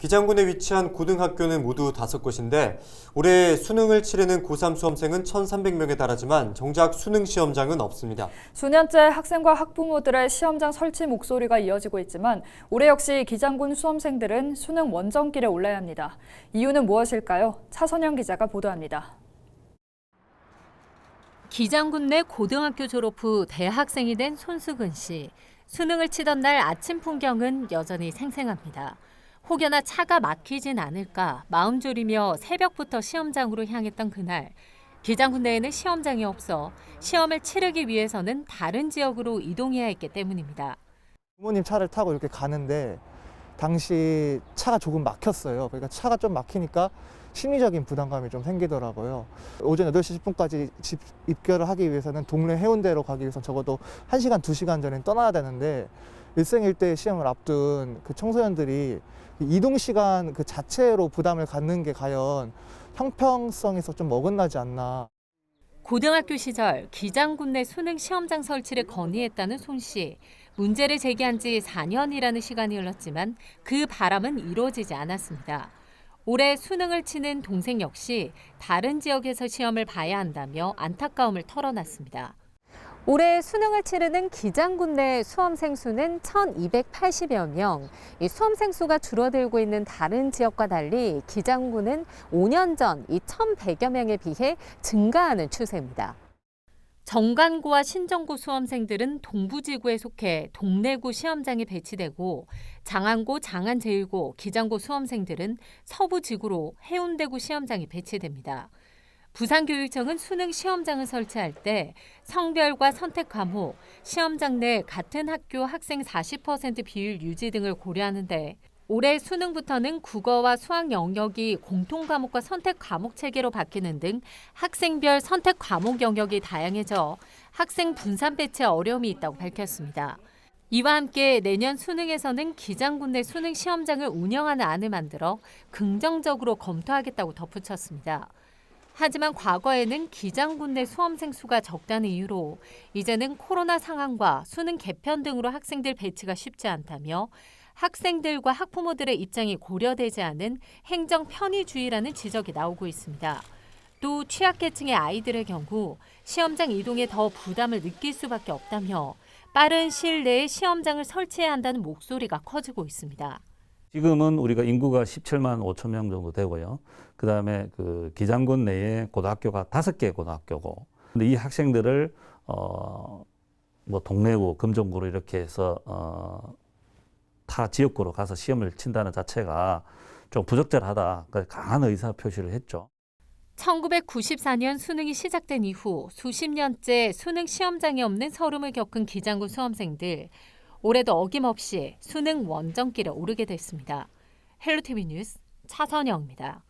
기장군에 위치한 고등학교는 모두 5곳인데 올해 수능을 치르는 고3 수험생은 1,300명에 달하지만 정작 수능 시험장은 없습니다. 수년째 학생과 학부모들의 시험장 설치 목소리가 이어지고 있지만 올해 역시 기장군 수험생들은 수능 원정길에 올라야 합니다. 이유는 무엇일까요? 차선영 기자가 보도합니다. 기장군 내 고등학교 졸업 후 대학생이 된 손수근 씨. 수능을 치던 날 아침 풍경은 여전히 생생합니다. 혹여나 차가 막히진 않을까 마음 졸이며 새벽부터 시험장으로 향했던 그날. 기장군 내에는 시험장이 없어 시험을 치르기 위해서는 다른 지역으로 이동해야 했기 때문입니다. 부모님 차를 타고 이렇게 가는데 당시 차가 조금 막혔어요. 그러니까 차가 좀 막히니까 심리적인 부담감이 좀 생기더라고요. 오전 8시 10분까지 집 입결을 하기 위해서는 동네 해운대로 가기 위해서는 적어도 1시간, 2시간 전에 떠나야 되는데 일생일대 시험을 앞둔 그 청소년들이 이동 시간 그 자체로 부담을 갖는 게 과연 형평성에서 좀 어긋나지 않나. 고등학교 시절 기장군 내 수능 시험장 설치를 건의했다는 손 씨. 문제를 제기한 지 4년이라는 시간이 흘렀지만 그 바람은 이루어지지 않았습니다. 올해 수능을 치는 동생 역시 다른 지역에서 시험을 봐야 한다며 안타까움을 털어놨습니다. 올해 수능을 치르는 기장군 내 수험생 수는 1,280여 명. 이 수험생 수가 줄어들고 있는 다른 지역과 달리 기장군은 5년 전 이 1,100여 명에 비해 증가하는 추세입니다. 정관고와 신정고 수험생들은 동부지구에 속해 동래구 시험장에 배치되고 장안고, 장안제일고, 기장고 수험생들은 서부지구로 해운대구 시험장에 배치됩니다. 부산교육청은 수능 시험장을 설치할 때 성별과 선택 과목, 시험장 내 같은 학교 학생 40% 비율 유지 등을 고려하는데 올해 수능부터는 국어와 수학 영역이 공통 과목과 선택 과목 체계로 바뀌는 등 학생별 선택 과목 영역이 다양해져 학생 분산 배치에 어려움이 있다고 밝혔습니다. 이와 함께 내년 수능에서는 기장군 내 수능 시험장을 운영하는 안을 만들어 긍정적으로 검토하겠다고 덧붙였습니다. 하지만 과거에는 기장군 내 수험생 수가 적다는 이유로 이제는 코로나 상황과 수능 개편 등으로 학생들 배치가 쉽지 않다며 학생들과 학부모들의 입장이 고려되지 않은 행정 편의주의라는 지적이 나오고 있습니다. 또 취약계층의 아이들의 경우 시험장 이동에 더 부담을 느낄 수밖에 없다며 빠른 시일 내에 시험장을 설치해야 한다는 목소리가 커지고 있습니다. 지금은 우리가 인구가 17만 5천 명 정도 되고요. 그다음에 그 기장군 내에 고등학교가 5개 고등학교고. 근데 이 학생들을 뭐 동래구, 금정구로 이렇게 해서 타 지역구로 가서 시험을 친다는 자체가 좀 부적절하다. 강한 의사 표시를 했죠. 1994년 수능이 시작된 이후 수십 년째 수능 시험장이 없는 서름을 겪은 기장군 수험생들. 올해도 어김없이 수능 원정길에 오르게 됐습니다. 헬로티비 뉴스 차선영입니다.